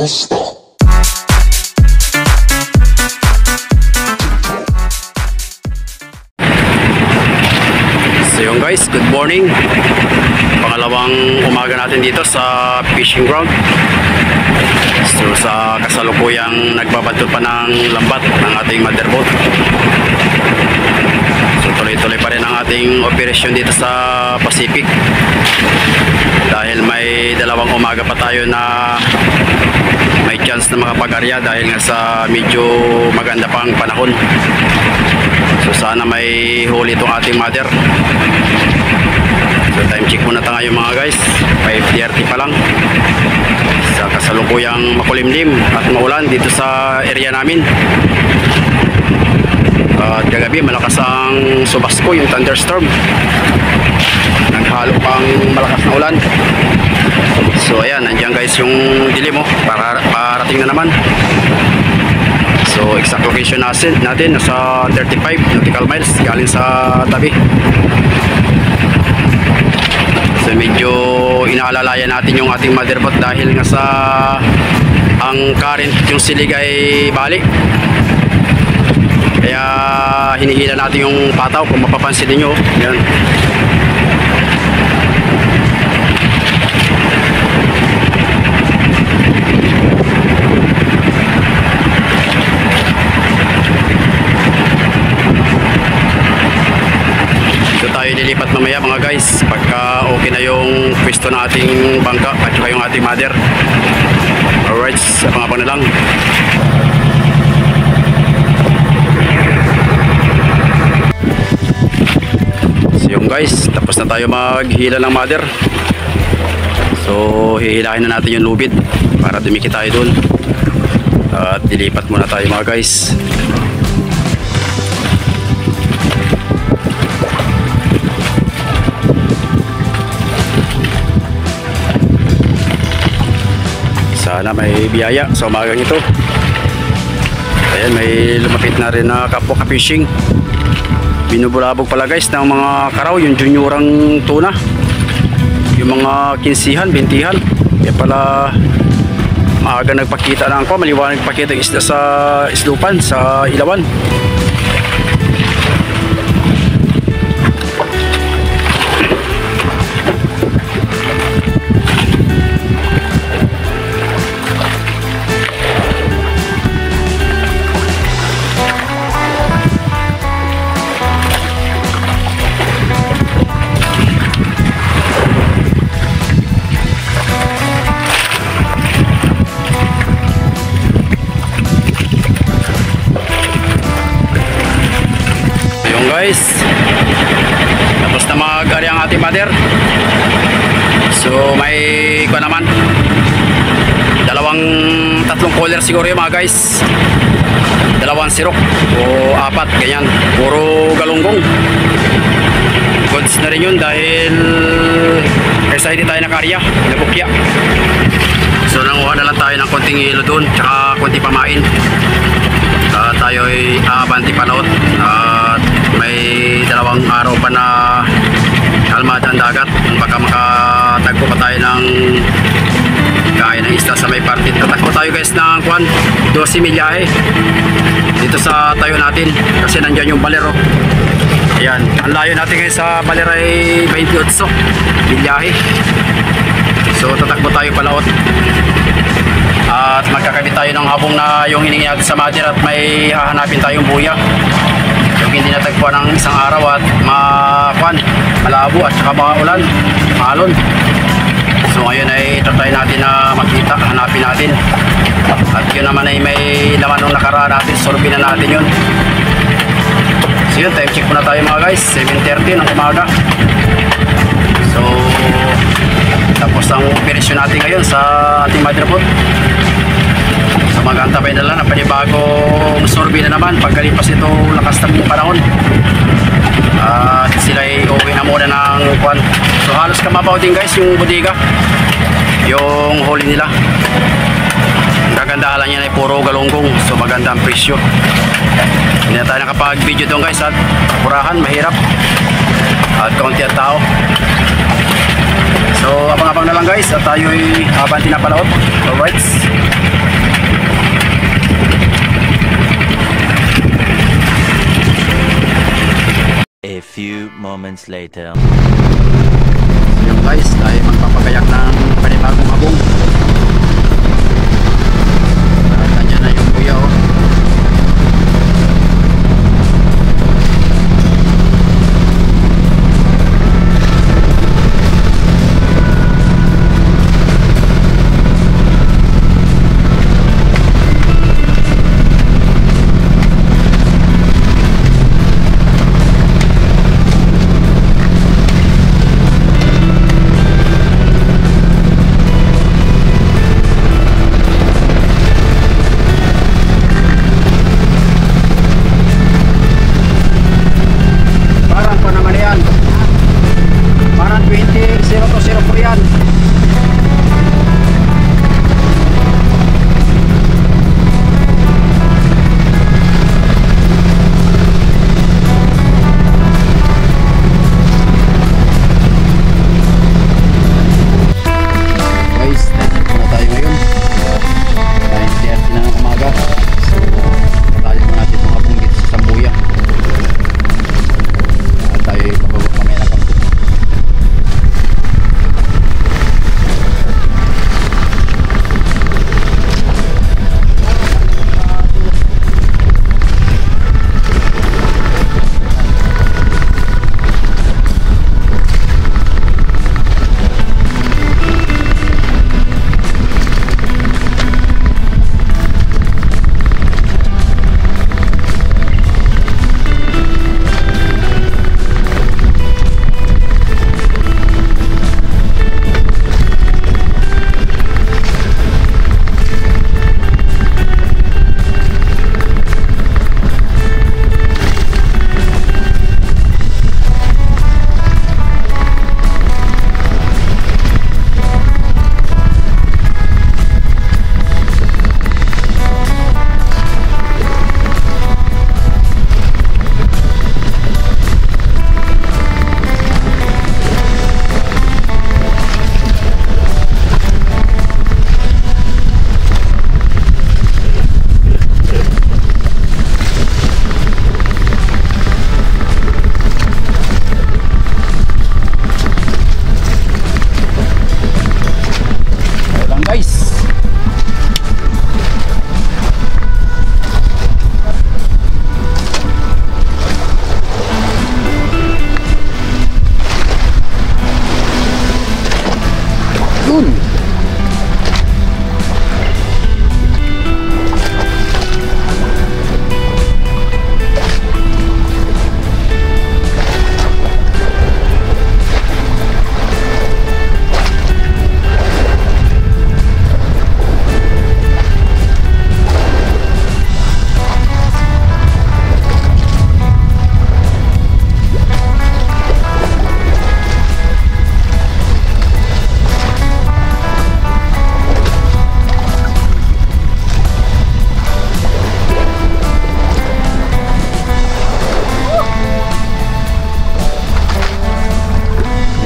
So yun guys, good morning. Pangalawang umaga natin dito sa fishing ground. So sa kasalukuyang nagbabato pa ng lambat ng ating motherboat. So tuloy-tuloy pa rin ang ating operasyon dito sa Pacific. Dahil may dalawang umaga pa tayo na may chance na makapag-arya dahil nga sa medyo maganda pang panahon. So sana may huli itong ating mother. So time check muna tayo mga guys, 5:30 pa lang. Sa kasalukuyang makulimlim at maulan dito sa area namin. At kagabi malakas ang subasko, yung thunderstorm. Naghalo pang malakas na ulan. So ayan, nandiyan guys yung dilim parating na naman. So exact location natin nasa 35 nautical miles galing sa tabi. So medyo inaalalayan natin yung ating motherboat dahil nga sa ang current yung silig ay bali. Kaya hinihila natin yung pataw kung mapapansin niyo. Yan. Tayo lilipat mamaya mga guys pagka okay na yung pwesto ng ating bangka at saka yung ating mother. Alright, abang-abang na lang. So yung guys, tapos na tayo maghila ng mother. So hihilahin na natin yung lubid para dumikit tayo dun. At dilipat muna tayo mga guys. Sana may biyaya sa umagang ito. Ayan, may lumapit na rin na kapwa ka-fishing. Binubulabog pala guys ng mga karaw, yung juniorang tuna. Yung mga kinsihan, bintihan. Kaya pala maaga nagpakita na ako, maliwanag nagpakita ng isda sa islupan, sa ilawan. Guys, tapos na mag-ari ang ating mother. So may ko naman tatlong collar siguro yung mga guys, dalawang sirok o apat, ganyan, puro galunggong. Goods na rin yun dahil kaysa hindi tayo nakarya, nabukya. So nanguha na lang tayo ng konting hilo doon tsaka konti pamain. Tayo ay abanti palaot at may dalawang araw pa na kalmada ang dagat. Baka makatagpo pa tayo ng gaya ng isla sa may party. Tatakbo tayo guys ng 12 milyahe dito sa tayo natin kasi nandyan yung balero. Ayan, ang layo natin ngayon sa balero ay 28 milyahe. So tatakbo tayo palaot at magkakabit tayo ng habong na yung hiningi natin sa mother at may hahanapin tayong buya. Yung hindi natagpuan ng isang araw at malabo at saka mga ulan, malon. So ngayon ay try natin na makita, hanapin natin. At yun naman ay may laman nung nakaraan natin, sorbin na natin yun. So yun, time check muna tayo mga guys, 7:30 ng umaga. So tapos ang operasyon natin ngayon sa ating motherboat. So mag-antabay na lang na panibagong sorbi na naman pagkalipas ito lakas ng panahon. At sila ay uwi na muna ng kwan. So halos kamabaw din guys yung bodega, yung huli nila. Kagandahan lang yan ay puro galunggong, so maganda ang presyo. Hindi na tayo nakapag-video doon guys at purahan, mahirap at kaunti at tao. So So abang-abang na lang guys at tayo'y habang tinapalaot. Alright. A few moments later. Yung guys, tayo magpapagayak ng panibagong habong. At nandiyan na yung kuya oh.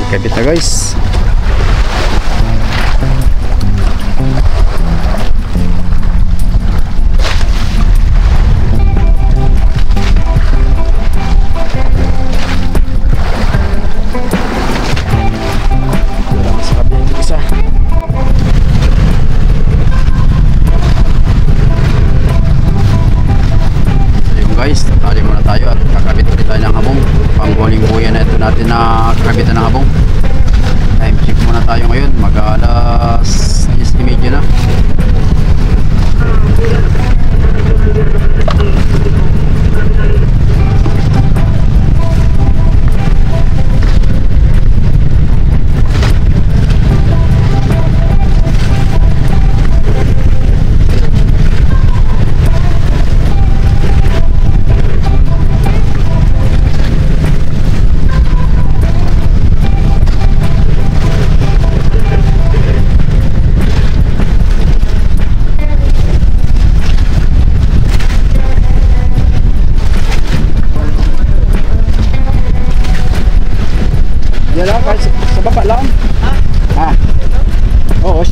Kabit na guys. Guys, tali muna tayo at kakabit ulit tayo ng habong. Panghuling buya na ito natin na kakabitan ng habong. Time check muna tayo ngayon, mag-alas 10:30 na.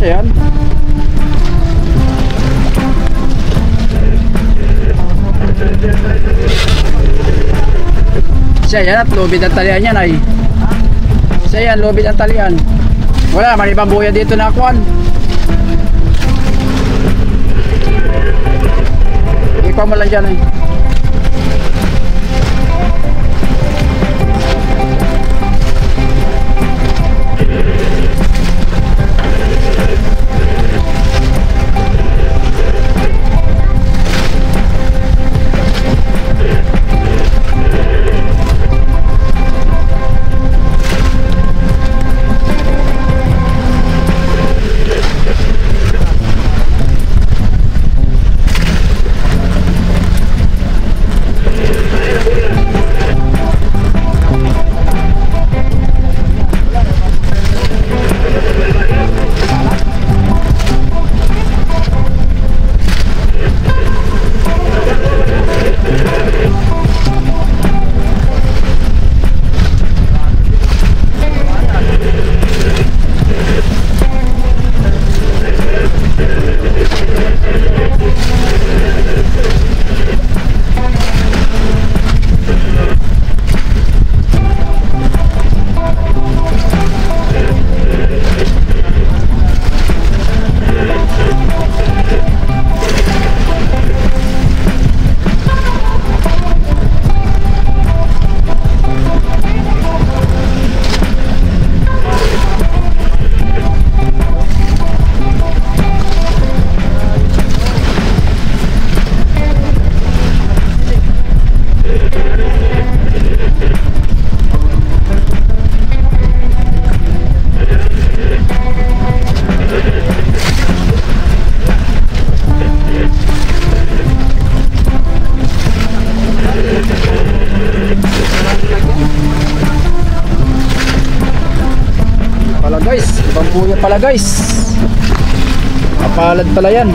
Ayan. Siya yan at lubid ang talian yan ay. Siya yan, lubid ang talian. Wala, may ibang buya dito na akuan. Ikaw mo lang dyan ay. Pala guys, ibang buya pala guys. Kapalad pala yan.